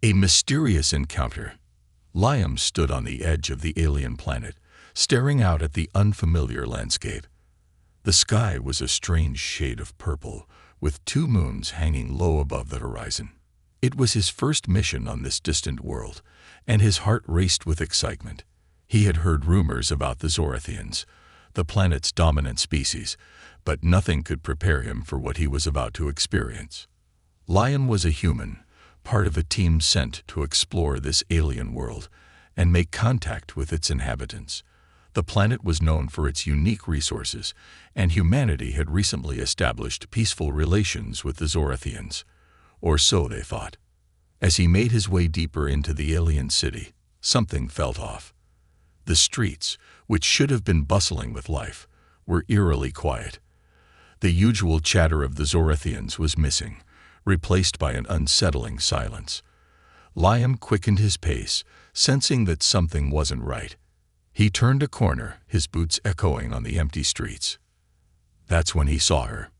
A mysterious encounter. Liam stood on the edge of the alien planet, staring out at the unfamiliar landscape. The sky was a strange shade of purple, with two moons hanging low above the horizon. It was his first mission on this distant world, and his heart raced with excitement. He had heard rumors about the Zorathians, the planet's dominant species, but nothing could prepare him for what he was about to experience. Liam was a human, part of a team sent to explore this alien world and make contact with its inhabitants. The planet was known for its unique resources, and humanity had recently established peaceful relations with the Zorathians, or so they thought. As he made his way deeper into the alien city, something felt off. The streets, which should have been bustling with life, were eerily quiet. The usual chatter of the Zorathians was missing, replaced by an unsettling silence. Liam quickened his pace, sensing that something wasn't right. He turned a corner, his boots echoing on the empty streets. That's when he saw her.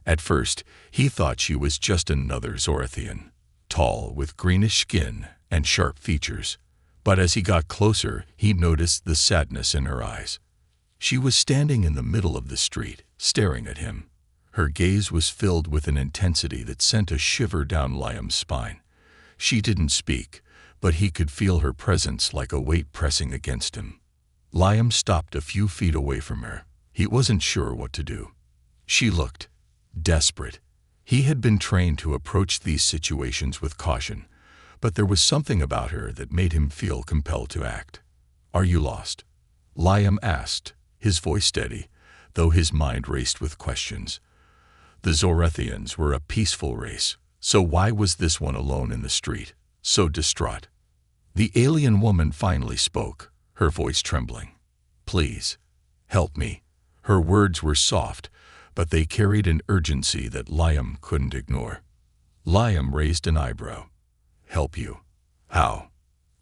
At first, he thought she was just another Zorathian, tall, with greenish skin and sharp features. But as he got closer, he noticed the sadness in her eyes. She was standing in the middle of the street, staring at him. Her gaze was filled with an intensity that sent a shiver down Liam's spine. She didn't speak, but he could feel her presence like a weight pressing against him. Liam stopped a few feet away from her. He wasn't sure what to do. She looked desperate. He had been trained to approach these situations with caution, but there was something about her that made him feel compelled to act. "Are you lost?" Liam asked, his voice steady, though his mind raced with questions. The Zorathians were a peaceful race, so why was this one alone in the street, so distraught? The alien woman finally spoke, her voice trembling. "Please, help me." Her words were soft, but they carried an urgency that Liam couldn't ignore. Liam raised an eyebrow. "Help you? How?"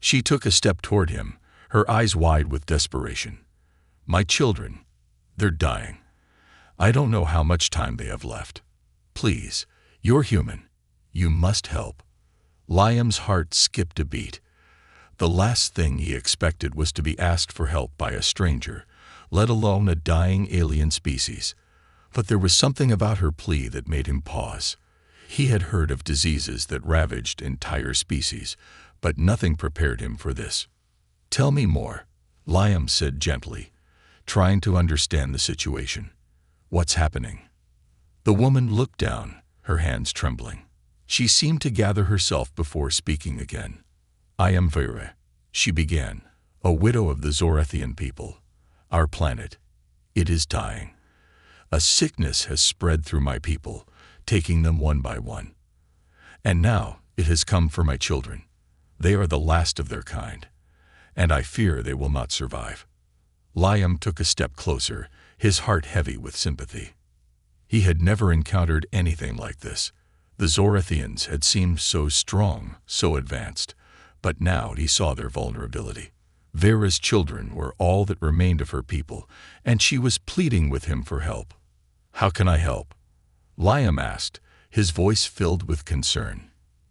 She took a step toward him, her eyes wide with desperation. "My children, they're dying. I don't know how much time they have left. Please, you're human. You must help." Liam's heart skipped a beat. The last thing he expected was to be asked for help by a stranger, let alone a dying alien species. But there was something about her plea that made him pause. He had heard of diseases that ravaged entire species, but nothing prepared him for this. "Tell me more," Liam said gently, trying to understand the situation. "What's happening?" The woman looked down, her hands trembling. She seemed to gather herself before speaking again. "I am Vera," she began, "a widow of the Zorathian people. Our planet, it is dying. A sickness has spread through my people, taking them one by one. And now it has come for my children. They are the last of their kind, and I fear they will not survive." Liam took a step closer, his heart heavy with sympathy. He had never encountered anything like this. The Zorathians had seemed so strong, so advanced, but now he saw their vulnerability. Vera's children were all that remained of her people, and she was pleading with him for help. "How can I help?" Liam asked, his voice filled with concern.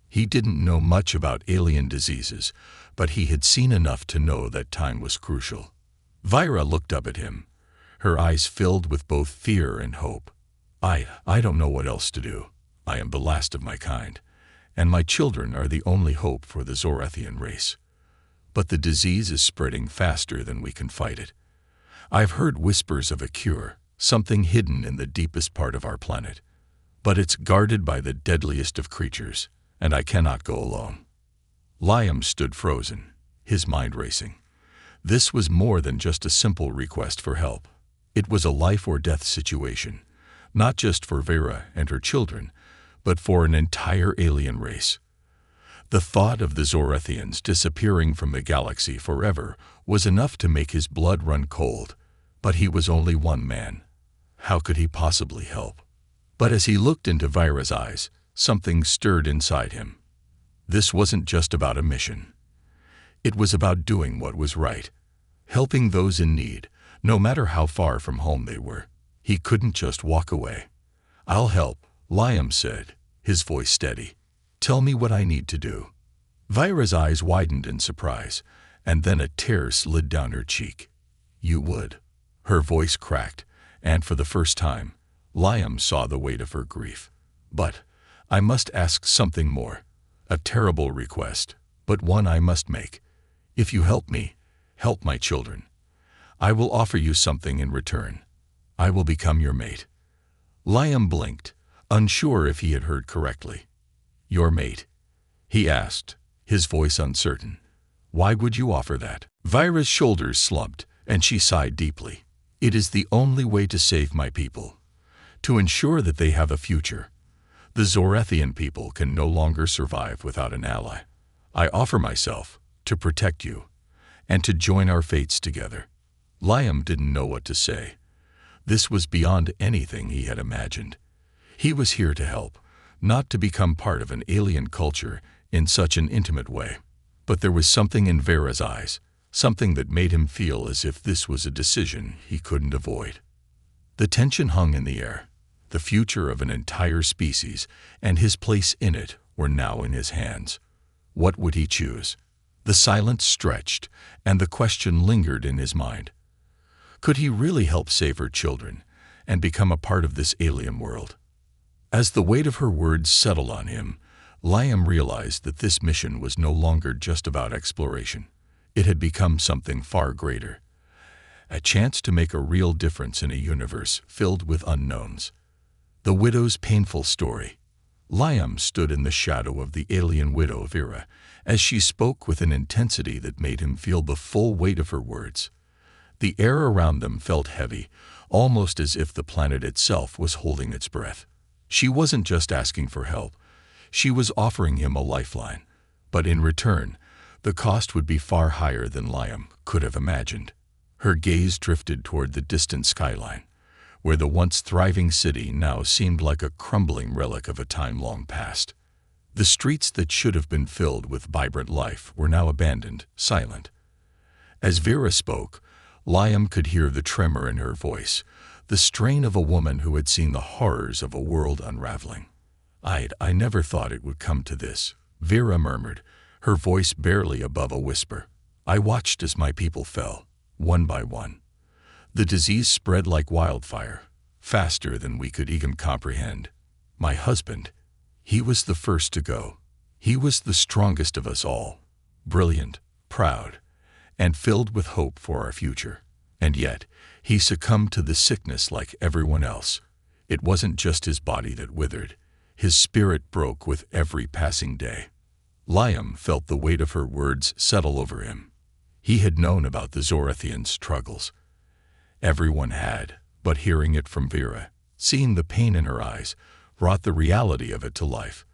He didn't know much about alien diseases, but he had seen enough to know that time was crucial. Vera looked up at him, her eyes filled with both fear and hope. I don't know what else to do. I am the last of my kind, and my children are the only hope for the Zorathian race. But the disease is spreading faster than we can fight it. I've heard whispers of a cure, something hidden in the deepest part of our planet. But it's guarded by the deadliest of creatures, and I cannot go alone." Liam stood frozen, his mind racing. This was more than just a simple request for help. It was a life-or-death situation, not just for Vera and her children, but for an entire alien race. The thought of the Zorathians disappearing from the galaxy forever was enough to make his blood run cold, but he was only one man. How could he possibly help? But as he looked into Vera's eyes, something stirred inside him. This wasn't just about a mission. It was about doing what was right, helping those in need, no matter how far from home they were. He couldn't just walk away. "I'll help," Liam said, his voice steady. "Tell me what I need to do." Vira's eyes widened in surprise, and then a tear slid down her cheek. "You would." Her voice cracked, and for the first time, Liam saw the weight of her grief. "But I must ask something more. A terrible request, but one I must make. If you help me, help my children. I will offer you something in return. I will become your mate." Liam blinked, unsure if he had heard correctly. "Your mate?" he asked, his voice uncertain. "Why would you offer that?" Vira's shoulders slumped, and she sighed deeply. "It is the only way to save my people, to ensure that they have a future. The Zorethian people can no longer survive without an ally. I offer myself to protect you and to join our fates together." Liam didn't know what to say. This was beyond anything he had imagined. He was here to help, not to become part of an alien culture in such an intimate way. But there was something in Vera's eyes, something that made him feel as if this was a decision he couldn't avoid. The tension hung in the air. The future of an entire species and his place in it were now in his hands. What would he choose? The silence stretched, and the question lingered in his mind. Could he really help save her children and become a part of this alien world? As the weight of her words settled on him, Liam realized that this mission was no longer just about exploration. It had become something far greater. A chance to make a real difference in a universe filled with unknowns. The widow's painful story. Liam stood in the shadow of the alien widow Vera as she spoke with an intensity that made him feel the full weight of her words. The air around them felt heavy, almost as if the planet itself was holding its breath. She wasn't just asking for help. She was offering him a lifeline. But in return, the cost would be far higher than Liam could have imagined. Her gaze drifted toward the distant skyline, where the once thriving city now seemed like a crumbling relic of a time long past. The streets that should have been filled with vibrant life were now abandoned, silent. As Vera spoke, Liam could hear the tremor in her voice, the strain of a woman who had seen the horrors of a world unraveling. I never thought it would come to this," Vera murmured, her voice barely above a whisper. "I watched as my people fell, one by one. The disease spread like wildfire, faster than we could even comprehend. My husband, he was the first to go. He was the strongest of us all, brilliant, proud, and filled with hope for our future. And yet, he succumbed to the sickness like everyone else. It wasn't just his body that withered. His spirit broke with every passing day." Liam felt the weight of her words settle over him. He had known about the Zorethians' struggles. Everyone had, but hearing it from Vera, seeing the pain in her eyes, brought the reality of it to life.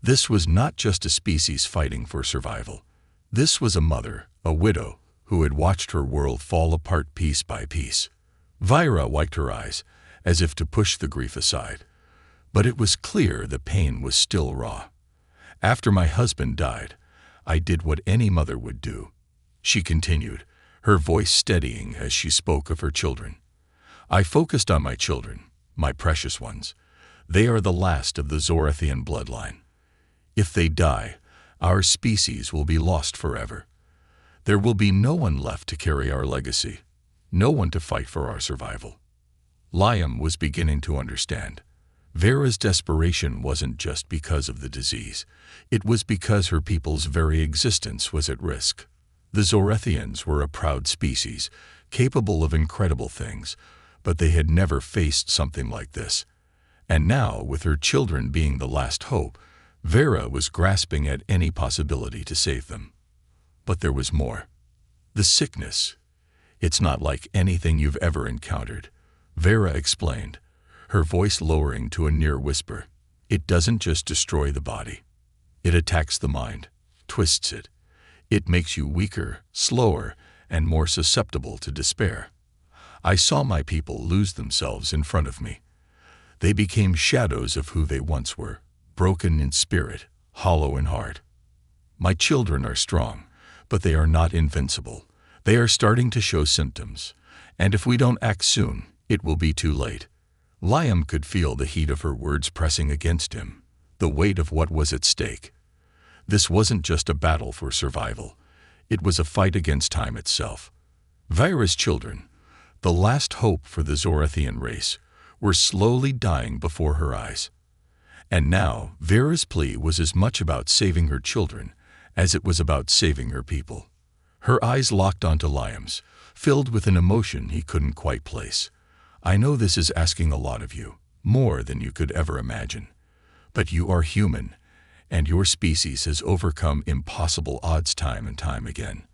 This was not just a species fighting for survival. This was a mother, a widow, who had watched her world fall apart piece by piece. Vera wiped her eyes, as if to push the grief aside. But it was clear the pain was still raw. "After my husband died, I did what any mother would do," she continued, her voice steadying as she spoke of her children. "I focused on my children, my precious ones. They are the last of the Zorethian bloodline. If they die, our species will be lost forever. There will be no one left to carry our legacy, no one to fight for our survival." Liam was beginning to understand. Vera's desperation wasn't just because of the disease. It was because her people's very existence was at risk. The Zorethians were a proud species, capable of incredible things, but they had never faced something like this. And now, with her children being the last hope, Vera was grasping at any possibility to save them. But there was more. The sickness. "It's not like anything you've ever encountered," Vera explained, her voice lowering to a near whisper. "It doesn't just destroy the body. It attacks the mind, twists it. It makes you weaker, slower, and more susceptible to despair. I saw my people lose themselves in front of me. They became shadows of who they once were, broken in spirit, hollow in heart. My children are strong, but they are not invincible. They are starting to show symptoms, and if we don't act soon, it will be too late." Liam could feel the heat of her words pressing against him, the weight of what was at stake. This wasn't just a battle for survival. It was a fight against time itself. Vira's children, the last hope for the Zorathian race, were slowly dying before her eyes. And now, Vera's plea was as much about saving her children as it was about saving her people. Her eyes locked onto Liam's, filled with an emotion he couldn't quite place. I know this is asking a lot of you, more than you could ever imagine. But you are human, and your species has overcome impossible odds time and time again.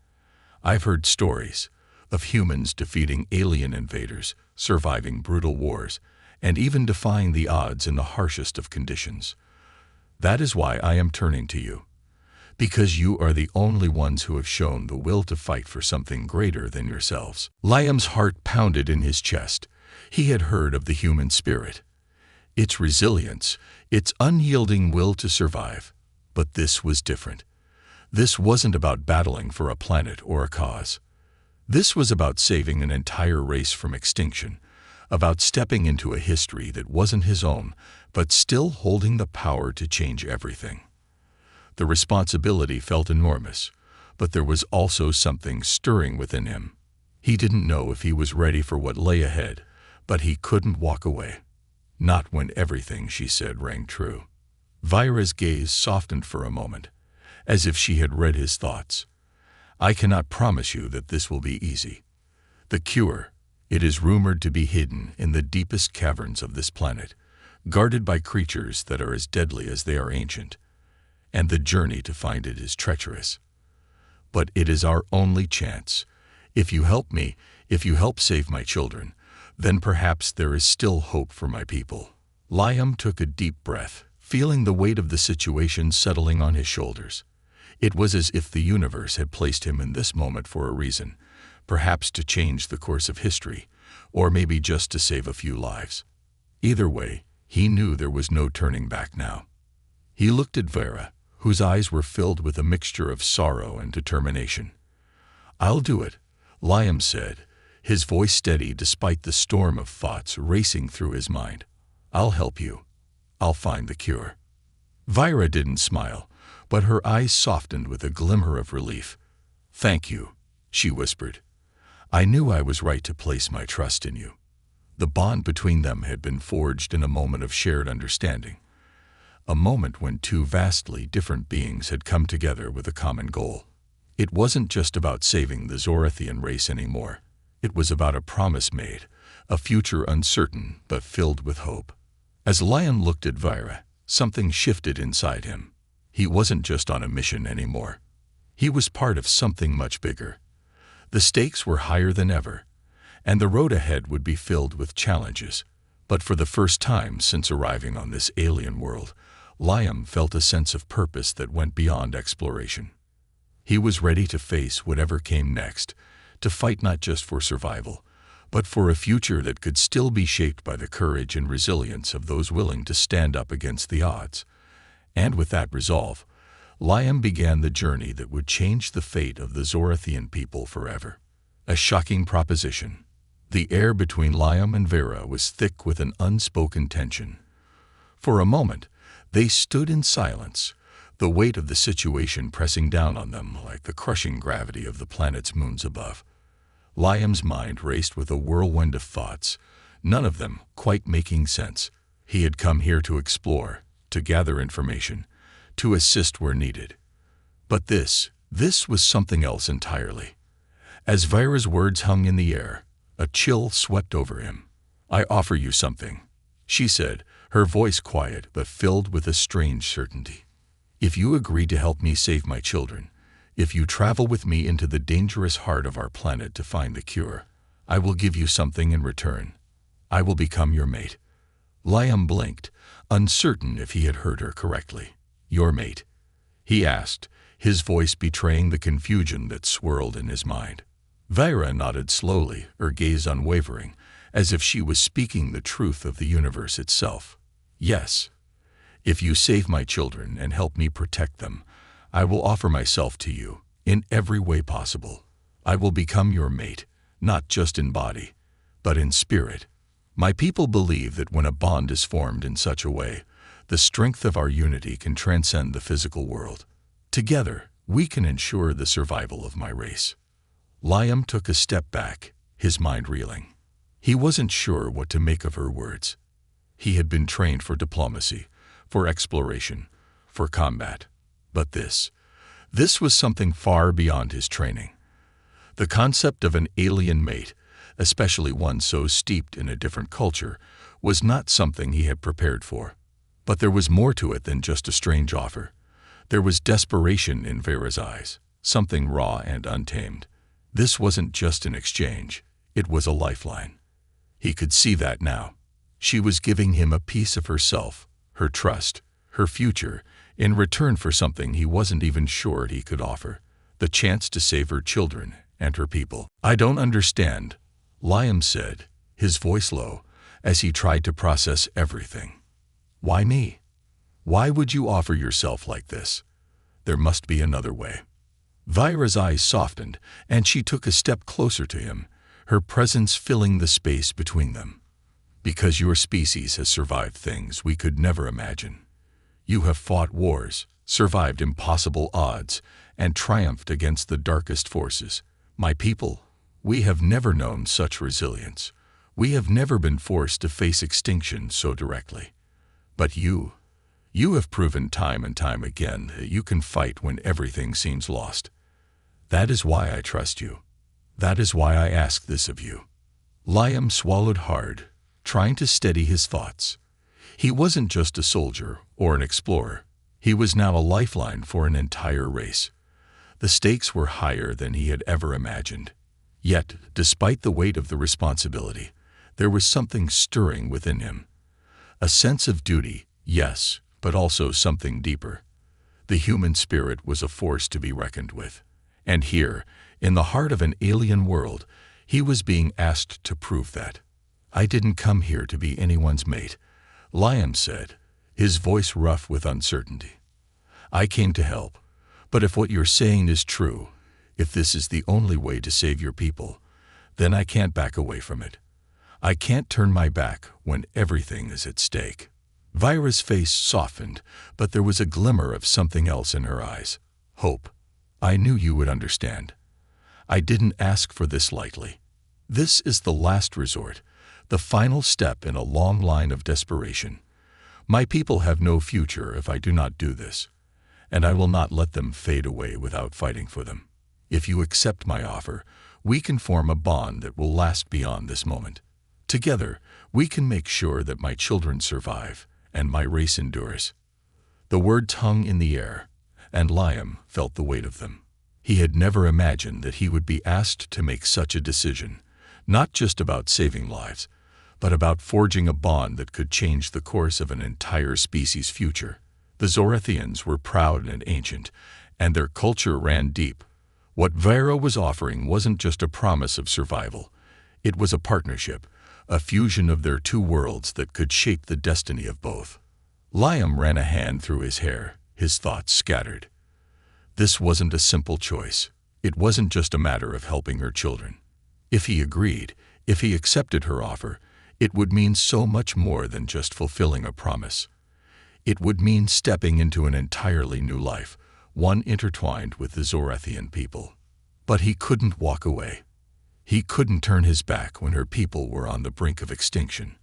I've heard stories of humans defeating alien invaders, surviving brutal wars, and even defying the odds in the harshest of conditions. That is why I am turning to you, because you are the only ones who have shown the will to fight for something greater than yourselves. Liam's heart pounded in his chest. He had heard of the human spirit, its resilience, its unyielding will to survive. But this was different. This wasn't about battling for a planet or a cause. This was about saving an entire race from extinction, about stepping into a history that wasn't his own, but still holding the power to change everything. The responsibility felt enormous, but there was also something stirring within him. He didn't know if he was ready for what lay ahead, but he couldn't walk away. Not when everything she said rang true. Vira's gaze softened for a moment, as if she had read his thoughts. I cannot promise you that this will be easy. The cure, it is rumored to be hidden in the deepest caverns of this planet, guarded by creatures that are as deadly as they are ancient, and the journey to find it is treacherous. But it is our only chance. If you help me, if you help save my children, then perhaps there is still hope for my people. Liam took a deep breath, feeling the weight of the situation settling on his shoulders. It was as if the universe had placed him in this moment for a reason, perhaps to change the course of history, or maybe just to save a few lives. Either way, he knew there was no turning back now. He looked at Vera, whose eyes were filled with a mixture of sorrow and determination. I'll do it, Liam said, his voice steady despite the storm of thoughts racing through his mind. I'll help you. I'll find the cure. Vira didn't smile, but her eyes softened with a glimmer of relief. Thank you, she whispered. I knew I was right to place my trust in you. The bond between them had been forged in a moment of shared understanding, a moment when two vastly different beings had come together with a common goal. It wasn't just about saving the Zorathian race anymore. It was about a promise made, a future uncertain but filled with hope. As Liam looked at Vira, something shifted inside him. He wasn't just on a mission anymore. He was part of something much bigger. The stakes were higher than ever, and the road ahead would be filled with challenges. But for the first time since arriving on this alien world, Liam felt a sense of purpose that went beyond exploration. He was ready to face whatever came next, to fight not just for survival, but for a future that could still be shaped by the courage and resilience of those willing to stand up against the odds. And with that resolve, Liam began the journey that would change the fate of the Zorathian people forever. A shocking proposition. The air between Liam and Vera was thick with an unspoken tension. For a moment, they stood in silence, the weight of the situation pressing down on them like the crushing gravity of the planet's moons above. Liam's mind raced with a whirlwind of thoughts, none of them quite making sense. He had come here to explore, to gather information, to assist where needed. But this was something else entirely. As Vira's words hung in the air, a chill swept over him. I offer you something, she said, her voice quiet but filled with a strange certainty. If you agree to help me save my children, if you travel with me into the dangerous heart of our planet to find the cure, I will give you something in return. I will become your mate. Liam blinked, uncertain if he had heard her correctly. Your mate? He asked, his voice betraying the confusion that swirled in his mind. Vira nodded slowly, her gaze unwavering, as if she was speaking the truth of the universe itself. Yes. If you save my children and help me protect them, I will offer myself to you in every way possible. I will become your mate, not just in body, but in spirit. My people believe that when a bond is formed in such a way, the strength of our unity can transcend the physical world. Together, we can ensure the survival of my race. Liam took a step back, his mind reeling. He wasn't sure what to make of her words. He had been trained for diplomacy, for exploration, for combat. But this was something far beyond his training. The concept of an alien mate, especially one so steeped in a different culture, was not something he had prepared for. But there was more to it than just a strange offer. There was desperation in Vera's eyes, something raw and untamed. This wasn't just an exchange, it was a lifeline. He could see that now. She was giving him a piece of herself, her trust, her future, in return for something he wasn't even sure he could offer, the chance to save her children and her people. "I don't understand," Liam said, his voice low, as he tried to process everything. "Why me? Why would you offer yourself like this? There must be another way." Vera's eyes softened, and she took a step closer to him, her presence filling the space between them. "Because your species has survived things we could never imagine. You have fought wars, survived impossible odds, and triumphed against the darkest forces. My people, we have never known such resilience. We have never been forced to face extinction so directly. But you have proven time and time again that you can fight when everything seems lost. That is why I trust you. That is why I ask this of you." Liam swallowed hard, trying to steady his thoughts. He wasn't just a soldier or an explorer. He was now a lifeline for an entire race. The stakes were higher than he had ever imagined. Yet, despite the weight of the responsibility, there was something stirring within him. A sense of duty, yes, but also something deeper. The human spirit was a force to be reckoned with. And here, in the heart of an alien world, he was being asked to prove that. "I didn't come here to be anyone's mate," Liam said, his voice rough with uncertainty. "I came to help. But if what you're saying is true, if this is the only way to save your people, then I can't back away from it. I can't turn my back when everything is at stake." Vera's face softened, but there was a glimmer of something else in her eyes. Hope. "I knew you would understand. I didn't ask for this lightly. This is the last resort, the final step in a long line of desperation. My people have no future if I do not do this, and I will not let them fade away without fighting for them. If you accept my offer, we can form a bond that will last beyond this moment. Together, we can make sure that my children survive and my race endures." The words hung in the air, and Liam felt the weight of them. He had never imagined that he would be asked to make such a decision, not just about saving lives, but about forging a bond that could change the course of an entire species' future. The Zorathians were proud and ancient, and their culture ran deep. What Vera was offering wasn't just a promise of survival. It was a partnership, a fusion of their two worlds that could shape the destiny of both. Liam ran a hand through his hair, his thoughts scattered. This wasn't a simple choice. It wasn't just a matter of helping her children. If he agreed, if he accepted her offer, it would mean so much more than just fulfilling a promise. It would mean stepping into an entirely new life, one intertwined with the Zorathian people. But he couldn't walk away. He couldn't turn his back when her people were on the brink of extinction.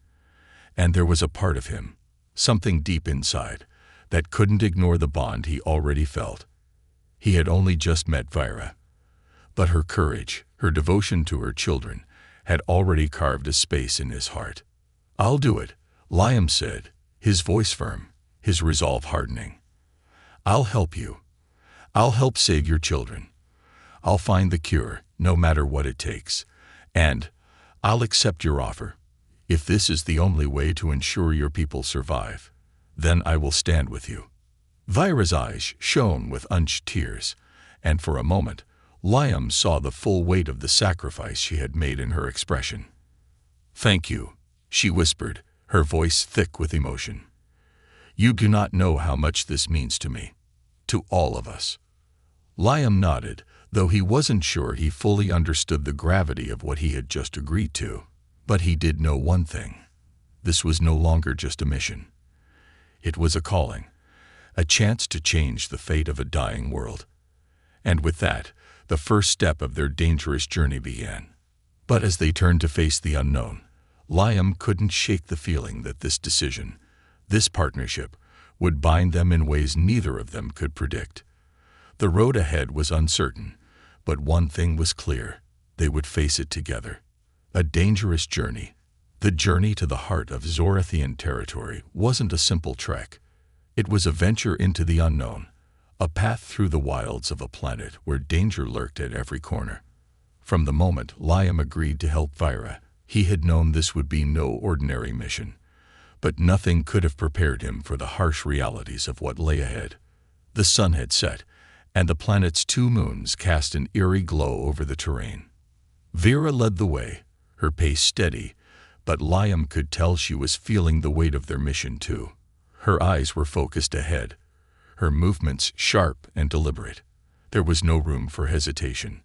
And there was a part of him, something deep inside, that couldn't ignore the bond he already felt. He had only just met Vera, but her courage, her devotion to her children, had already carved a space in his heart. "I'll do it," Liam said, his voice firm, his resolve hardening. "I'll help you. I'll help save your children. I'll find the cure, no matter what it takes. And I'll accept your offer. If this is the only way to ensure your people survive, then I will stand with you." Vera's eyes shone with unshed tears, and for a moment, Liam saw the full weight of the sacrifice she had made in her expression. "Thank you," she whispered, her voice thick with emotion. "You do not know how much this means to me, to all of us." Liam nodded, though he wasn't sure he fully understood the gravity of what he had just agreed to. But he did know one thing. This was no longer just a mission. It was a calling, a chance to change the fate of a dying world. And with that, the first step of their dangerous journey began. But as they turned to face the unknown, Liam couldn't shake the feeling that this decision, this partnership, would bind them in ways neither of them could predict. The road ahead was uncertain, but one thing was clear: they would face it together. A dangerous journey. The journey to the heart of Zorathian territory wasn't a simple trek. It was a venture into the unknown, a path through the wilds of a planet where danger lurked at every corner. From the moment Liam agreed to help Vira, he had known this would be no ordinary mission. But nothing could have prepared him for the harsh realities of what lay ahead. The sun had set, and the planet's 2 moons cast an eerie glow over the terrain. Vera led the way, her pace steady, but Liam could tell she was feeling the weight of their mission too. Her eyes were focused ahead, her movements sharp and deliberate. There was no room for hesitation,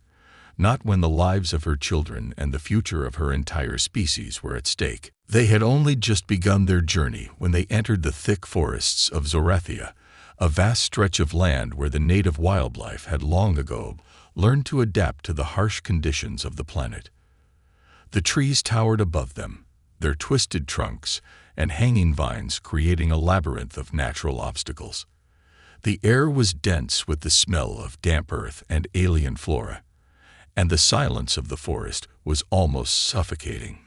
not when the lives of her children and the future of her entire species were at stake. They had only just begun their journey when they entered the thick forests of Zorathia, a vast stretch of land where the native wildlife had long ago learned to adapt to the harsh conditions of the planet. The trees towered above them, their twisted trunks and hanging vines creating a labyrinth of natural obstacles. The air was dense with the smell of damp earth and alien flora, and the silence of the forest was almost suffocating.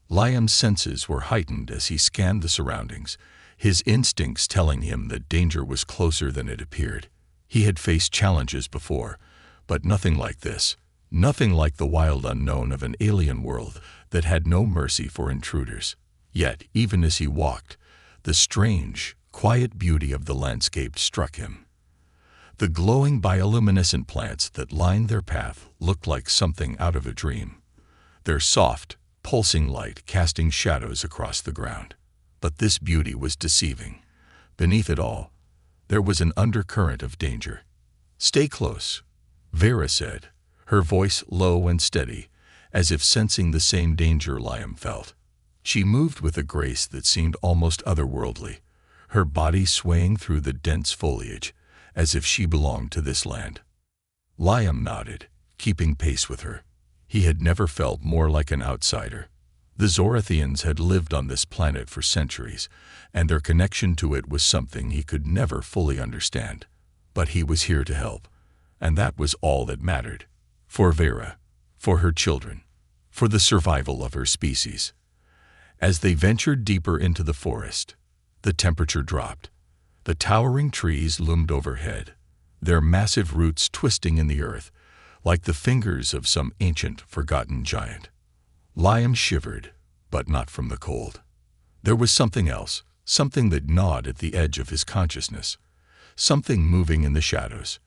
Liam's senses were heightened as he scanned the surroundings, his instincts telling him that danger was closer than it appeared. He had faced challenges before, but nothing like this, nothing like the wild unknown of an alien world that had no mercy for intruders. Yet, even as he walked, the strange, quiet beauty of the landscape struck him. The glowing bioluminescent plants that lined their path looked like something out of a dream, their soft, pulsing light casting shadows across the ground. But this beauty was deceiving. Beneath it all, there was an undercurrent of danger. "Stay close," Vera said, her voice low and steady, as if sensing the same danger Liam felt. She moved with a grace that seemed almost otherworldly, her body swaying through the dense foliage, as if she belonged to this land. Liam nodded, keeping pace with her. He had never felt more like an outsider. The Zorathians had lived on this planet for centuries, and their connection to it was something he could never fully understand. But he was here to help, and that was all that mattered. For Vera, for her children, for the survival of her species. As they ventured deeper into the forest, the temperature dropped. The towering trees loomed overhead, their massive roots twisting in the earth, like the fingers of some ancient, forgotten giant. Liam shivered, but not from the cold. There was something else, something that gnawed at the edge of his consciousness, something moving in the shadows.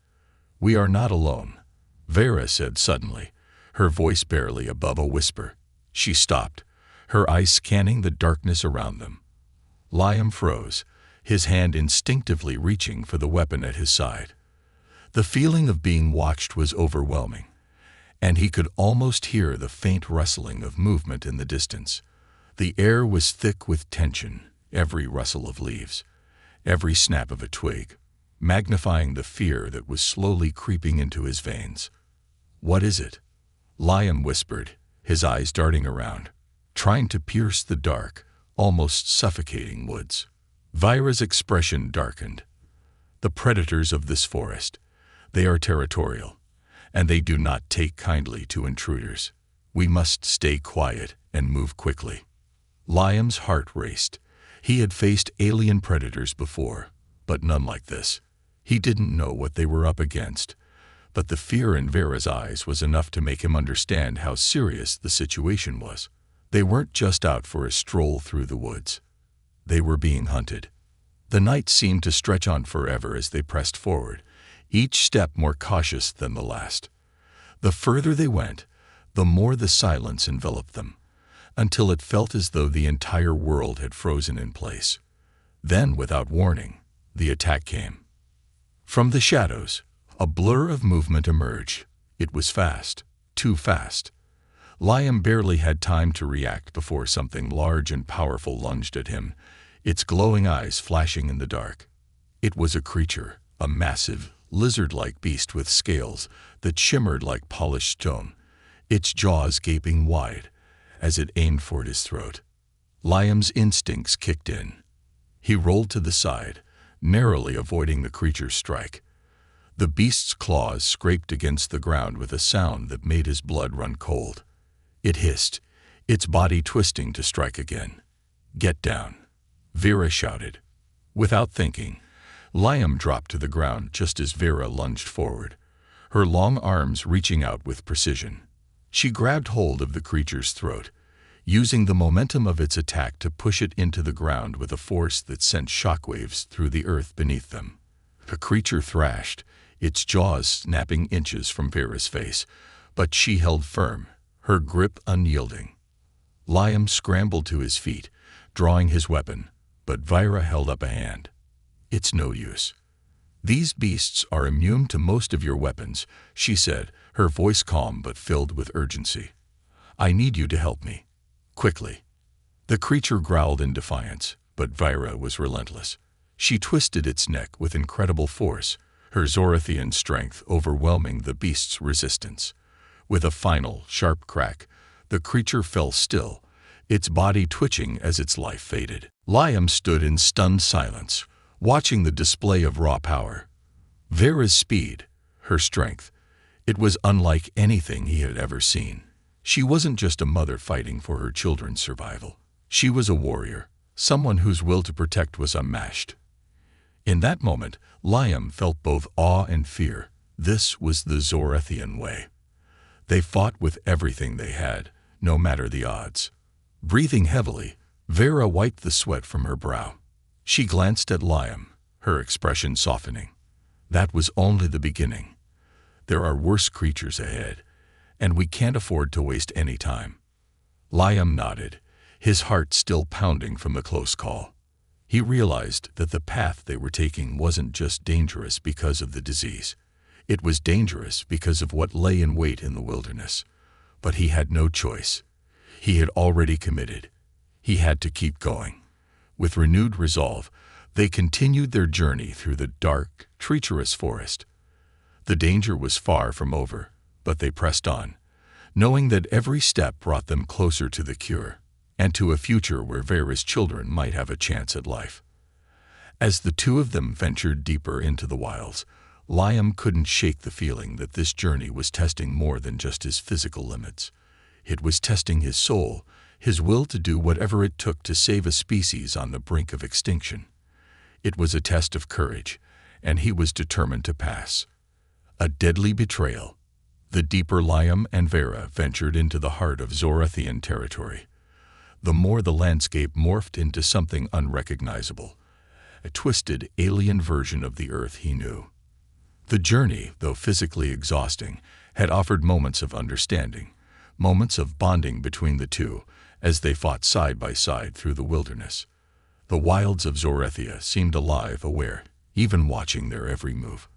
"We are not alone," Vera said suddenly, her voice barely above a whisper. She stopped, her eyes scanning the darkness around them. Liam froze, his hand instinctively reaching for the weapon at his side. The feeling of being watched was overwhelming, and he could almost hear the faint rustling of movement in the distance. The air was thick with tension, every rustle of leaves, every snap of a twig, magnifying the fear that was slowly creeping into his veins. "What is it?" Liam whispered, his eyes darting around, trying to pierce the dark, almost suffocating woods. Vira's expression darkened. "The predators of this forest. They are territorial, and they do not take kindly to intruders. We must stay quiet and move quickly." Liam's heart raced. He had faced alien predators before, but none like this. He didn't know what they were up against, but the fear in Vera's eyes was enough to make him understand how serious the situation was. They weren't just out for a stroll through the woods. They were being hunted. The night seemed to stretch on forever as they pressed forward, each step more cautious than the last. The further they went, the more the silence enveloped them, until it felt as though the entire world had frozen in place. Then, without warning, the attack came. From the shadows, a blur of movement emerged. It was fast, too fast. Liam barely had time to react before something large and powerful lunged at him, its glowing eyes flashing in the dark. It was a creature, a massive, lizard-like beast with scales that shimmered like polished stone, its jaws gaping wide as it aimed for his throat. Liam's instincts kicked in. He rolled to the side, narrowly avoiding the creature's strike. The beast's claws scraped against the ground with a sound that made his blood run cold. It hissed, its body twisting to strike again. "Get down," Vera shouted. Without thinking, Liam dropped to the ground just as Vera lunged forward, her long arms reaching out with precision. She grabbed hold of the creature's throat, using the momentum of its attack to push it into the ground with a force that sent shockwaves through the earth beneath them. The creature thrashed, its jaws snapping inches from Vera's face, but she held firm, her grip unyielding. Liam scrambled to his feet, drawing his weapon, but Vera held up a hand. "It's no use. These beasts are immune to most of your weapons," she said, her voice calm but filled with urgency. "I need you to help me. Quickly." The creature growled in defiance, but Vera was relentless. She twisted its neck with incredible force, her Zorathian strength overwhelming the beast's resistance. With a final, sharp crack, the creature fell still, its body twitching as its life faded. Liam stood in stunned silence, watching the display of raw power. Vera's speed, her strength, it was unlike anything he had ever seen. She wasn't just a mother fighting for her children's survival. She was a warrior, someone whose will to protect was unmatched. In that moment, Liam felt both awe and fear. This was the Zorathian way. They fought with everything they had, no matter the odds. Breathing heavily, Vera wiped the sweat from her brow. She glanced at Liam, her expression softening. That was only the beginning. There are worse creatures ahead, and we can't afford to waste any time. Liam nodded, his heart still pounding from the close call. He realized that the path they were taking wasn't just dangerous because of the disease. It was dangerous because of what lay in wait in the wilderness. But he had no choice. He had already committed. He had to keep going. With renewed resolve, they continued their journey through the dark, treacherous forest. The danger was far from over, but they pressed on, knowing that every step brought them closer to the cure, and to a future where Vera's children might have a chance at life. As the two of them ventured deeper into the wilds, Liam couldn't shake the feeling that this journey was testing more than just his physical limits. It was testing his soul, his will to do whatever it took to save a species on the brink of extinction. It was a test of courage, and he was determined to pass. A deadly betrayal. The deeper Liam and Vera ventured into the heart of Zorathian territory, the more the landscape morphed into something unrecognizable, a twisted, alien version of the Earth he knew. The journey, though physically exhausting, had offered moments of understanding, moments of bonding between the two as they fought side by side through the wilderness. The wilds of Zorathia seemed alive, aware, even watching their every move.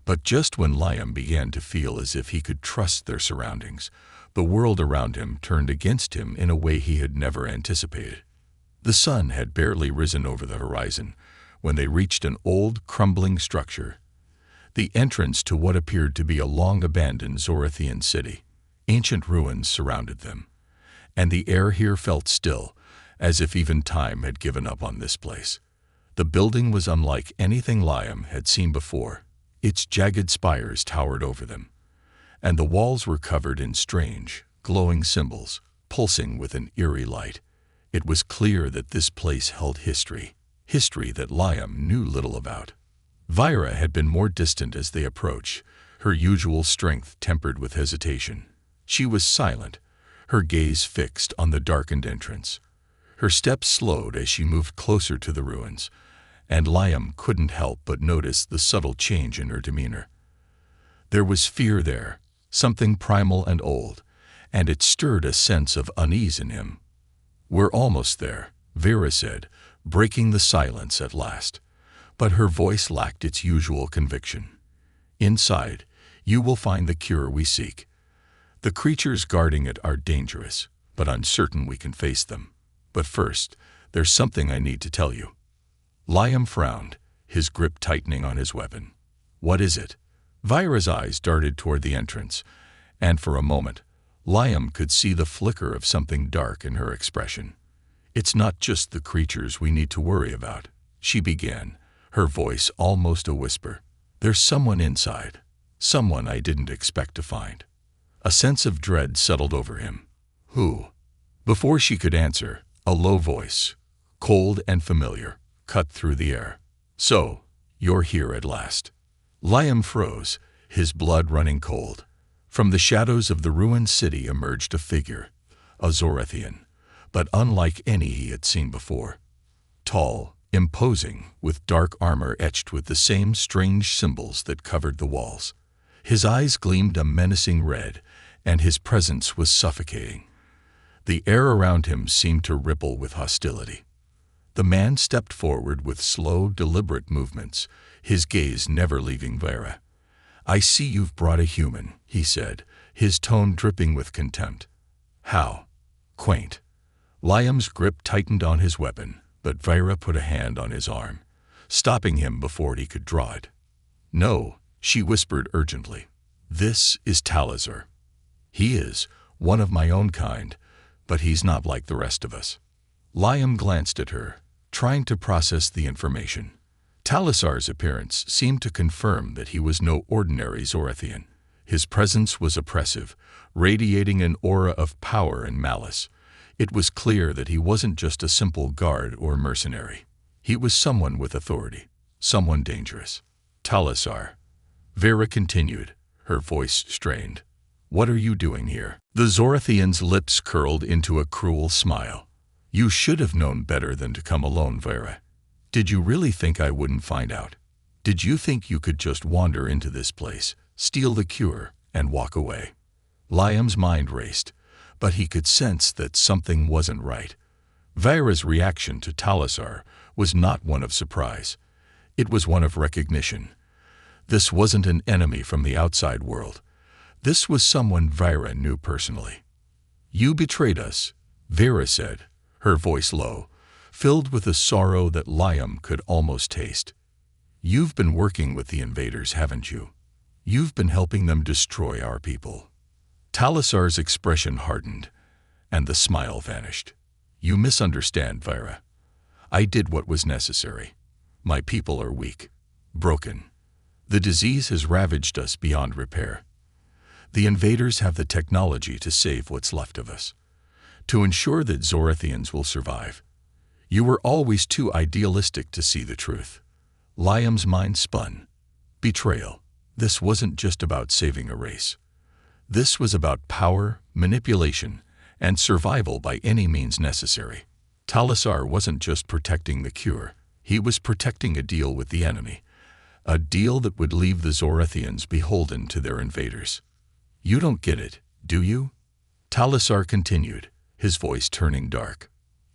But just when Liam began to feel as if he could trust their surroundings, the world around him turned against him in a way he had never anticipated. The sun had barely risen over the horizon when they reached an old, crumbling structure, the entrance to what appeared to be a long-abandoned Zorathian city. Ancient ruins surrounded them, and the air here felt still, as if even time had given up on this place. The building was unlike anything Liam had seen before. Its jagged spires towered over them, and the walls were covered in strange, glowing symbols, pulsing with an eerie light. It was clear that this place held history that Liam knew little about. Vera had been more distant as they approached, her usual strength tempered with hesitation. She was silent, her gaze fixed on the darkened entrance. Her steps slowed as she moved closer to the ruins, and Liam couldn't help but notice the subtle change in her demeanor. There was fear there, something primal and old, and it stirred a sense of unease in him. "We're almost there," Vera said, breaking the silence at last, but her voice lacked its usual conviction. "Inside, you will find the cure we seek. The creatures guarding it are dangerous, but I'm certain we can face them. But first, there's something I need to tell you." Liam frowned, his grip tightening on his weapon. "What is it?" Vyra's eyes darted toward the entrance, and for a moment, Liam could see the flicker of something dark in her expression. "It's not just the creatures we need to worry about," she began, her voice almost a whisper. "There's someone inside, someone I didn't expect to find." A sense of dread settled over him. "Who?" Before she could answer, a low voice, cold and familiar, cut through the air. "So, you're here at last." Liam froze, his blood running cold. From the shadows of the ruined city emerged a figure, a Zorathian, but unlike any he had seen before. Tall, imposing, with dark armor etched with the same strange symbols that covered the walls. His eyes gleamed a menacing red, and his presence was suffocating. The air around him seemed to ripple with hostility. The man stepped forward with slow, deliberate movements, his gaze never leaving Vyra. "I see you've brought a human," he said, his tone dripping with contempt. "How quaint." Liam's grip tightened on his weapon, but Vyra put a hand on his arm, stopping him before he could draw it. "No," she whispered urgently. "This is Talazar. He is one of my own kind, but he's not like the rest of us." Liam glanced at her, trying to process the information. Talazar's appearance seemed to confirm that he was no ordinary Zorathian. His presence was oppressive, radiating an aura of power and malice. It was clear that he wasn't just a simple guard or mercenary. He was someone with authority, someone dangerous. "Talazar," Vyra continued, her voice strained. "What are you doing here?" The Zorathian's lips curled into a cruel smile. "You should have known better than to come alone, Vyra. Did you really think I wouldn't find out? Did you think you could just wander into this place, steal the cure, and walk away?" Liam's mind raced, but he could sense that something wasn't right. Vyra's reaction to Talazar was not one of surprise. It was one of recognition. This wasn't an enemy from the outside world. This was someone Vyra knew personally. "You betrayed us," Vyra said, her voice low, filled with a sorrow that Liam could almost taste. "You've been working with the invaders, haven't you? You've been helping them destroy our people." Talazar's expression hardened, and the smile vanished. "You misunderstand, Vyra. I did what was necessary. My people are weak, broken. The disease has ravaged us beyond repair. The invaders have the technology to save what's left of us, to ensure that Zorathians will survive. You were always too idealistic to see the truth." Liam's mind spun. Betrayal. This wasn't just about saving a race. This was about power, manipulation, and survival by any means necessary. Talazar wasn't just protecting the cure. He was protecting a deal with the enemy, a deal that would leave the Zorathians beholden to their invaders. "You don't get it, do you?" Talazar continued, his voice turning dark.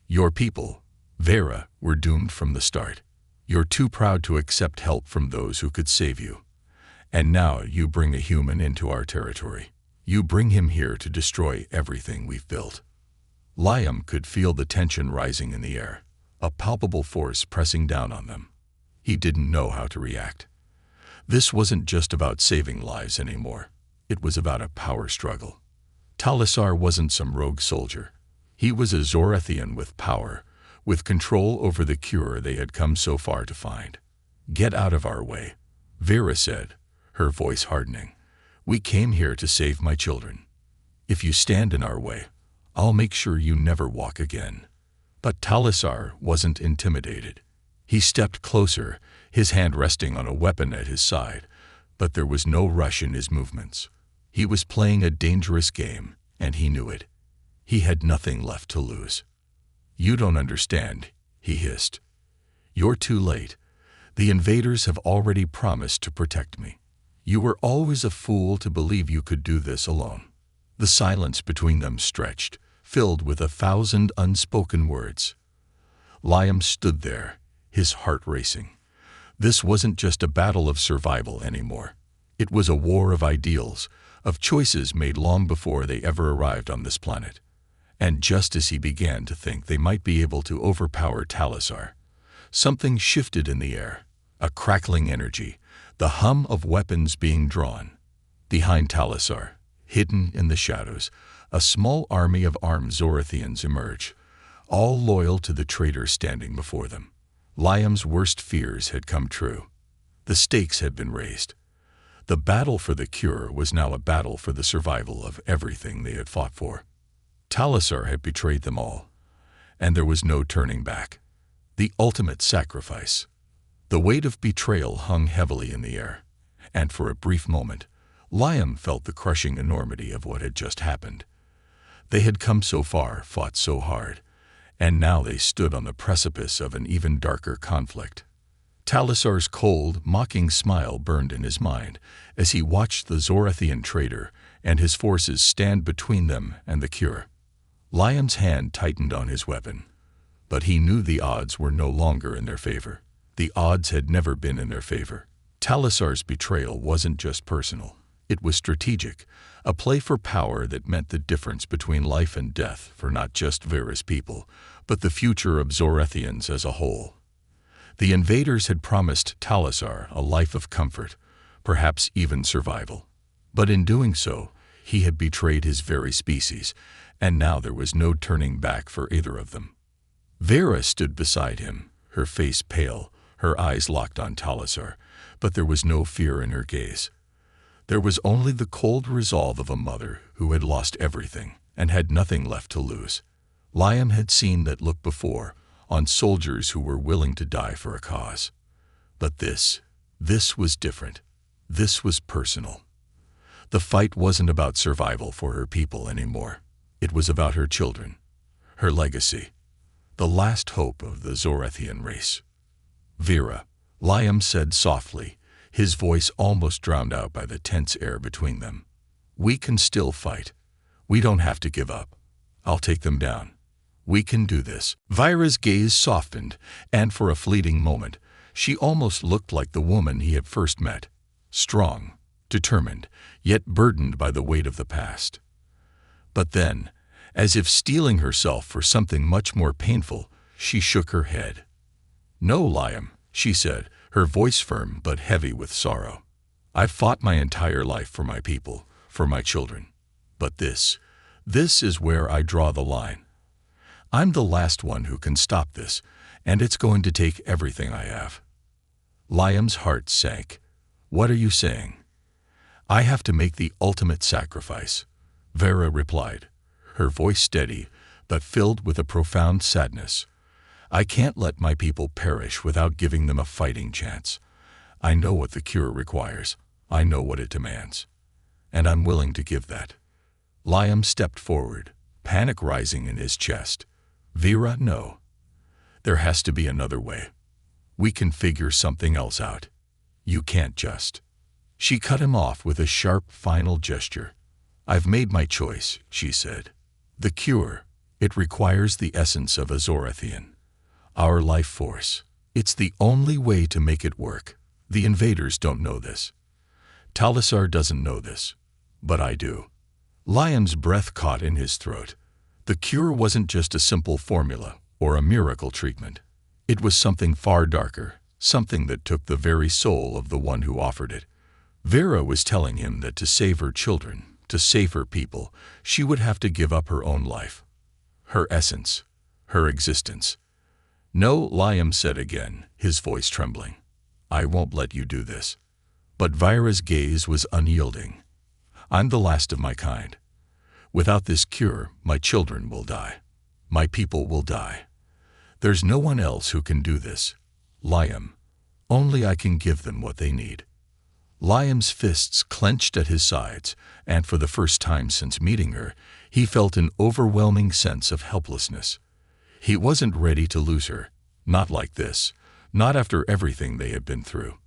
"Your people, Vyra, were doomed from the start. You're too proud to accept help from those who could save you. And now you bring a human into our territory. You bring him here to destroy everything we've built." Liam could feel the tension rising in the air, a palpable force pressing down on them. He didn't know how to react. This wasn't just about saving lives anymore. It was about a power struggle. Talazar wasn't some rogue soldier. He was a Zorathian with power, with control over the cure they had come so far to find. "Get out of our way," Vyra said, her voice hardening. "We came here to save my children. If you stand in our way, I'll make sure you never walk again." But Talazar wasn't intimidated. He stepped closer, his hand resting on a weapon at his side, but there was no rush in his movements. He was playing a dangerous game, and he knew it. He had nothing left to lose. "You don't understand," he hissed. "You're too late. The invaders have already promised to protect me. You were always a fool to believe you could do this alone." The silence between them stretched, filled with 1,000 unspoken words. Liam stood there, his heart racing. This wasn't just a battle of survival anymore. It was a war of ideals, of choices made long before they ever arrived on this planet. And just as he began to think they might be able to overpower Talazar, something shifted in the air. a crackling energy, the hum of weapons being drawn. Behind Talisar, hidden in the shadows, a small army of armed Zorathians emerged, all loyal to the traitor standing before them. Liam's worst fears had come true. The stakes had been raised. The battle for the cure was now a battle for the survival of everything they had fought for. Talisar had betrayed them all, and there was no turning back. The ultimate sacrifice. The weight of betrayal hung heavily in the air, and for a brief moment, Liam felt the crushing enormity of what had just happened. They had come so far, fought so hard, and now they stood on the precipice of an even darker conflict. Talisar's cold, mocking smile burned in his mind as he watched the Zorathian traitor and his forces stand between them and the cure. Liam's hand tightened on his weapon, but he knew the odds were no longer in their favor. The odds had never been in their favor. Talisar's betrayal wasn't just personal. It was strategic, a play for power that meant the difference between life and death for not just Vera's people, but the future of Zorathians as a whole. The invaders had promised Talisar a life of comfort, perhaps even survival. But in doing so, he had betrayed his very species, and now there was no turning back for either of them. Vera stood beside him, her face pale, her eyes locked on Talisar, but there was no fear in her gaze. There was only the cold resolve of a mother who had lost everything and had nothing left to lose. Liam had seen that look before, on soldiers who were willing to die for a cause. But this was different. This was personal. The fight wasn't about survival for her people anymore. It was about her children, her legacy, the last hope of the Zorathian race. Vera, Liam said softly, his voice almost drowned out by the tense air between them. We can still fight. We don't have to give up. I'll take them down. We can do this. Vera's gaze softened, and for a fleeting moment, she almost looked like the woman he had first met. Strong, determined, yet burdened by the weight of the past. But then, as if steeling herself for something much more painful, she shook her head. No, Liam, she said, her voice firm but heavy with sorrow. I've fought my entire life for my people, for my children. But this is where I draw the line. I'm the last one who can stop this, and it's going to take everything I have. Liam's heart sank. What are you saying? I have to make the ultimate sacrifice, Vera replied, her voice steady, but filled with a profound sadness. I can't let my people perish without giving them a fighting chance. I know what the cure requires. I know what it demands. And I'm willing to give that. Liam stepped forward, panic rising in his chest. Vera, no. There has to be another way. We can figure something else out. You can't just. She cut him off with a sharp, final gesture. I've made my choice, she said. The cure, it requires the essence of a Zorathian. Our life force. It's the only way to make it work. The invaders don't know this. Talisar doesn't know this. But I do. Liam's breath caught in his throat. The cure wasn't just a simple formula or a miracle treatment. It was something far darker, something that took the very soul of the one who offered it. Vera was telling him that to save her children, to save her people, she would have to give up her own life, her essence, her existence. No, Liam said again, his voice trembling. I won't let you do this. But Vera's gaze was unyielding. I'm the last of my kind. Without this cure, my children will die. My people will die. There's no one else who can do this. Liam. Only I can give them what they need. Liam's fists clenched at his sides, and for the first time since meeting her, he felt an overwhelming sense of helplessness. He wasn't ready to lose her. Not like this. Not after everything they had been through.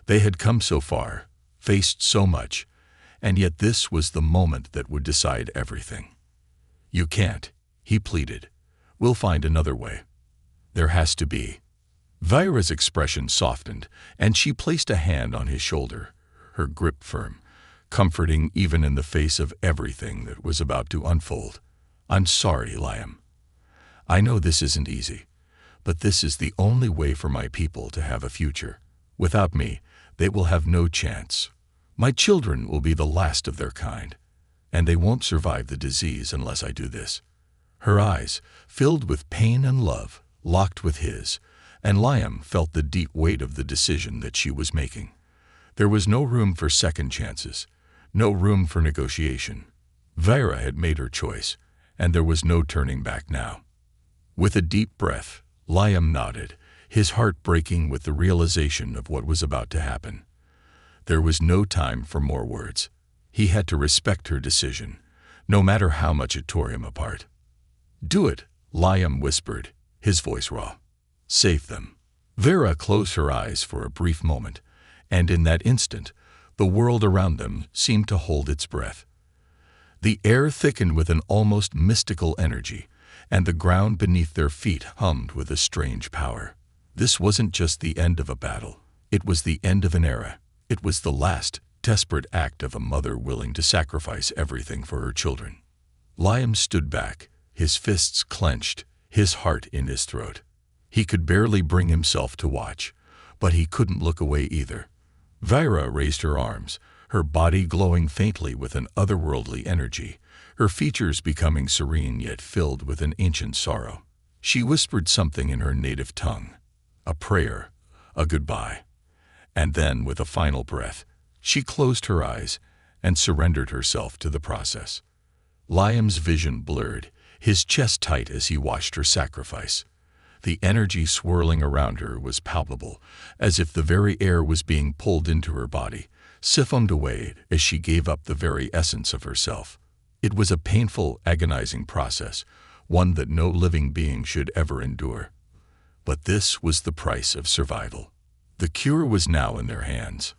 They had come so far, faced so much, and yet this was the moment that would decide everything. You can't, he pleaded. We'll find another way. There has to be. Vera's expression softened, and she placed a hand on his shoulder, her grip firm, comforting even in the face of everything that was about to unfold. I'm sorry, Liam. I know this isn't easy, but this is the only way for my people to have a future. Without me, they will have no chance. My children will be the last of their kind, and they won't survive the disease unless I do this." Her eyes, filled with pain and love, locked with his, and Liam felt the deep weight of the decision that she was making. There was no room for second chances, no room for negotiation. Vaira had made her choice, and there was no turning back now. With a deep breath, Liam nodded, his heart breaking with the realization of what was about to happen. There was no time for more words. He had to respect her decision, no matter how much it tore him apart. "Do it," Liam whispered, his voice raw. "Save them." Vera closed her eyes for a brief moment, and in that instant, the world around them seemed to hold its breath. The air thickened with an almost mystical energy, and the ground beneath their feet hummed with a strange power. This wasn't just the end of a battle. It was the end of an era. It was the last, desperate act of a mother willing to sacrifice everything for her children. Liam stood back, his fists clenched, his heart in his throat. He could barely bring himself to watch, but he couldn't look away either. Vaira raised her arms, her body glowing faintly with an otherworldly energy, her features becoming serene yet filled with an ancient sorrow. She whispered something in her native tongue, a prayer, a goodbye. And then, with a final breath, she closed her eyes and surrendered herself to the process. Liam's vision blurred, his chest tight as he watched her sacrifice. The energy swirling around her was palpable, as if the very air was being pulled into her body, siphoned away as she gave up the very essence of herself. It was a painful, agonizing process, one that no living being should ever endure. But this was the price of survival. The cure was now in their hands.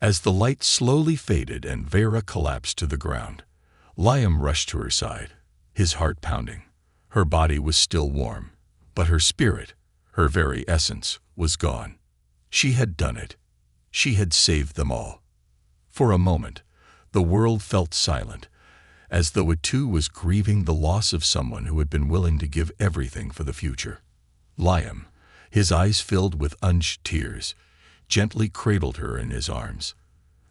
As the light slowly faded and Vera collapsed to the ground, Liam rushed to her side, his heart pounding. Her body was still warm, but her spirit, her very essence, was gone. She had done it. She had saved them all. For a moment, the world felt silent, as though it too was grieving the loss of someone who had been willing to give everything for the future. Liam, his eyes filled with unshed tears, gently cradled her in his arms.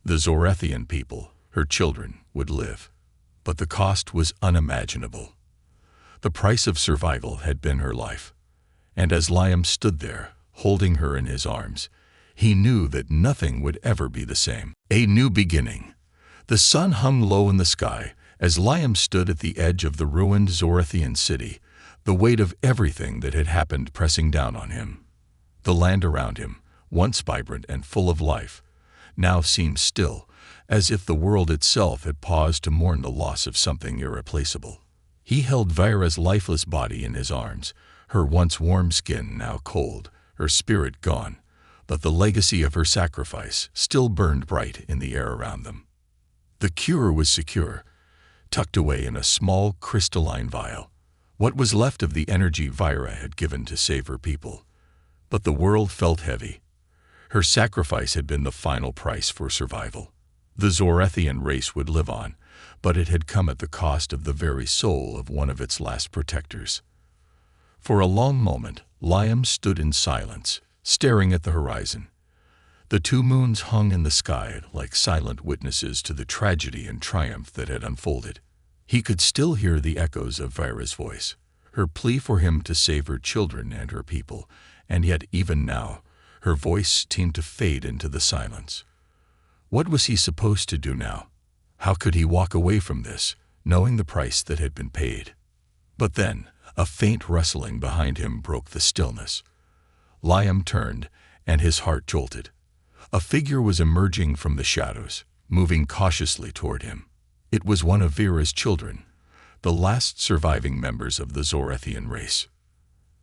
The Zorethian people, her children, would live. But the cost was unimaginable. The price of survival had been her life. And as Liam stood there, holding her in his arms, he knew that nothing would ever be the same. A new beginning. The sun hung low in the sky as Liam stood at the edge of the ruined Zorethian city, the weight of everything that had happened pressing down on him. The land around him, once vibrant and full of life, now seemed still, as if the world itself had paused to mourn the loss of something irreplaceable. He held Vaira's lifeless body in his arms, her once warm skin now cold, her spirit gone, but the legacy of her sacrifice still burned bright in the air around them. The cure was secure, tucked away in a small crystalline vial, what was left of the energy Vaira had given to save her people. But the world felt heavy. Her sacrifice had been the final price for survival. The Zorethian race would live on, but it had come at the cost of the very soul of one of its last protectors. For a long moment, Liam stood in silence, staring at the horizon. The two moons hung in the sky like silent witnesses to the tragedy and triumph that had unfolded. He could still hear the echoes of Vaira's voice, her plea for him to save her children and her people, and yet even now, her voice seemed to fade into the silence. What was he supposed to do now? How could he walk away from this, knowing the price that had been paid? But then, a faint rustling behind him broke the stillness. Liam turned, and his heart jolted. A figure was emerging from the shadows, moving cautiously toward him. It was one of Vera's children, the last surviving members of the Zorethian race.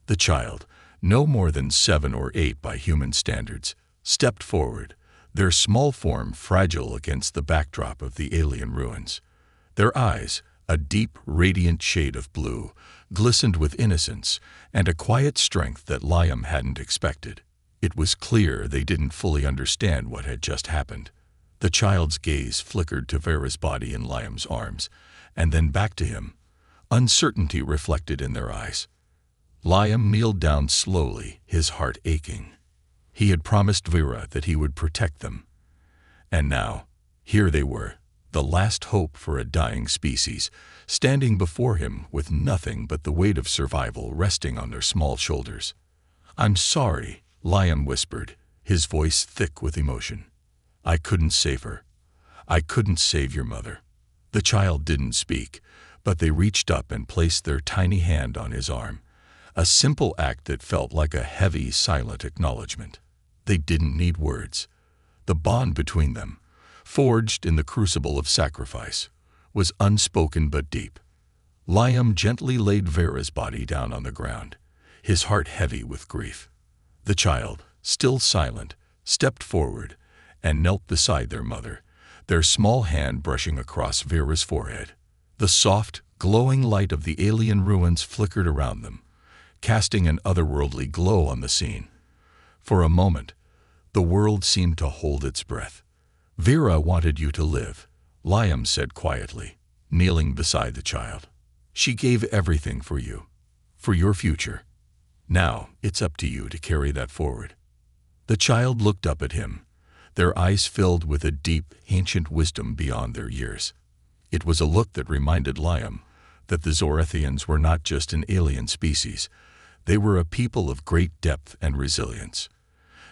The child, no more than 7 or 8 by human standards, stepped forward, their small form fragile against the backdrop of the alien ruins. Their eyes, a deep, radiant shade of blue, glistened with innocence and a quiet strength that Liam hadn't expected. It was clear they didn't fully understand what had just happened. The child's gaze flickered to Vera's body in Liam's arms, and then back to him, uncertainty reflected in their eyes. Liam kneeled down slowly, his heart aching. He had promised Vera that he would protect them. And now, here they were, the last hope for a dying species, standing before him with nothing but the weight of survival resting on their small shoulders. "I'm sorry," Liam whispered, his voice thick with emotion. "I couldn't save her. I couldn't save your mother." The child didn't speak, but they reached up and placed their tiny hand on his arm, a simple act that felt like a heavy, silent acknowledgement. They didn't need words. The bond between them, forged in the crucible of sacrifice, was unspoken but deep. Liam gently laid Vera's body down on the ground, his heart heavy with grief. The child, still silent, stepped forward and knelt beside their mother, their small hand brushing across Vera's forehead. The soft, glowing light of the alien ruins flickered around them, casting an otherworldly glow on the scene. For a moment, the world seemed to hold its breath. "Vera wanted you to live," Liam said quietly, kneeling beside the child. "She gave everything for you, for your future. Now it's up to you to carry that forward." The child looked up at him, their eyes filled with a deep, ancient wisdom beyond their years. It was a look that reminded Liam that the Zorathians were not just an alien species, they were a people of great depth and resilience.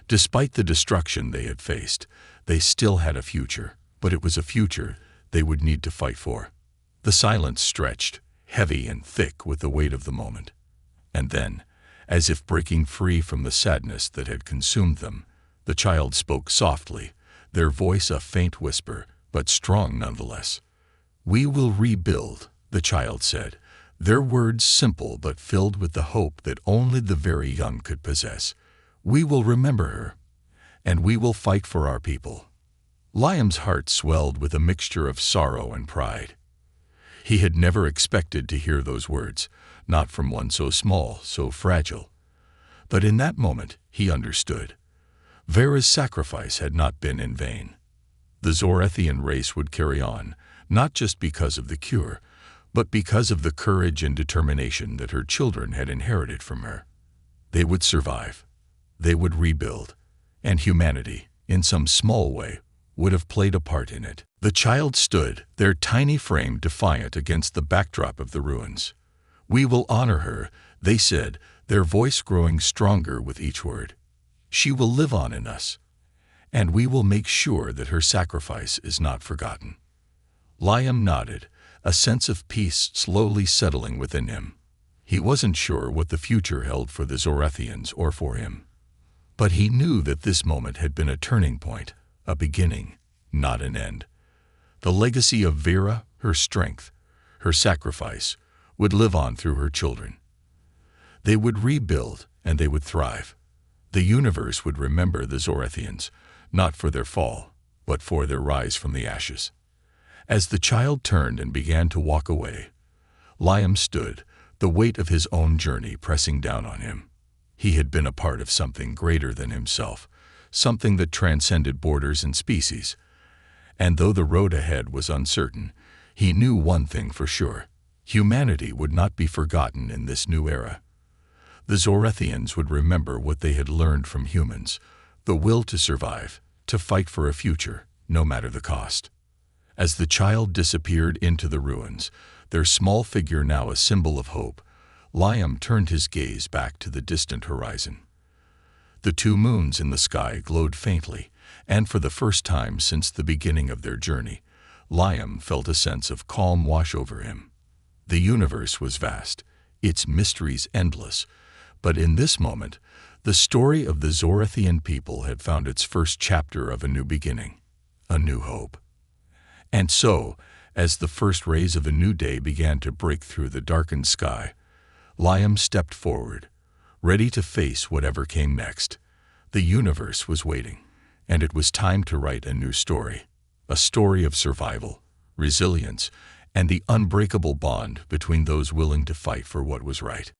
Despite the destruction they had faced, they still had a future, but it was a future they would need to fight for. The silence stretched, heavy and thick with the weight of the moment. And then, as if breaking free from the sadness that had consumed them, the child spoke softly, their voice a faint whisper, but strong nonetheless. "We will rebuild," the child said, their words simple but filled with the hope that only the very young could possess. "We will remember her, and we will fight for our people." Liam's heart swelled with a mixture of sorrow and pride. He had never expected to hear those words, not from one so small, so fragile. But in that moment, he understood. Vera's sacrifice had not been in vain. The Zorathian race would carry on, not just because of the cure, but because of the courage and determination that her children had inherited from her. They would survive. They would rebuild. And humanity, in some small way, would have played a part in it. The child stood, their tiny frame defiant against the backdrop of the ruins. "We will honor her," they said, their voice growing stronger with each word. "She will live on in us, and we will make sure that her sacrifice is not forgotten." Liam nodded, a sense of peace slowly settling within him. He wasn't sure what the future held for the Zorathians or for him. But he knew that this moment had been a turning point, a beginning, not an end. The legacy of Vera, her strength, her sacrifice, would live on through her children. They would rebuild, and they would thrive. The universe would remember the Zorathians, not for their fall, but for their rise from the ashes. As the child turned and began to walk away, Liam stood, the weight of his own journey pressing down on him. He had been a part of something greater than himself, something that transcended borders and species. And though the road ahead was uncertain, he knew one thing for sure: humanity would not be forgotten in this new era. The Zorathians would remember what they had learned from humans, the will to survive, to fight for a future, no matter the cost. As the child disappeared into the ruins, their small figure now a symbol of hope, Liam turned his gaze back to the distant horizon. The two moons in the sky glowed faintly, and for the first time since the beginning of their journey, Liam felt a sense of calm wash over him. The universe was vast, its mysteries endless, but in this moment, the story of the Zorathian people had found its first chapter of a new beginning, a new hope. And so, as the first rays of a new day began to break through the darkened sky, Liam stepped forward, ready to face whatever came next. The universe was waiting, and it was time to write a new story, a story of survival, resilience, and the unbreakable bond between those willing to fight for what was right.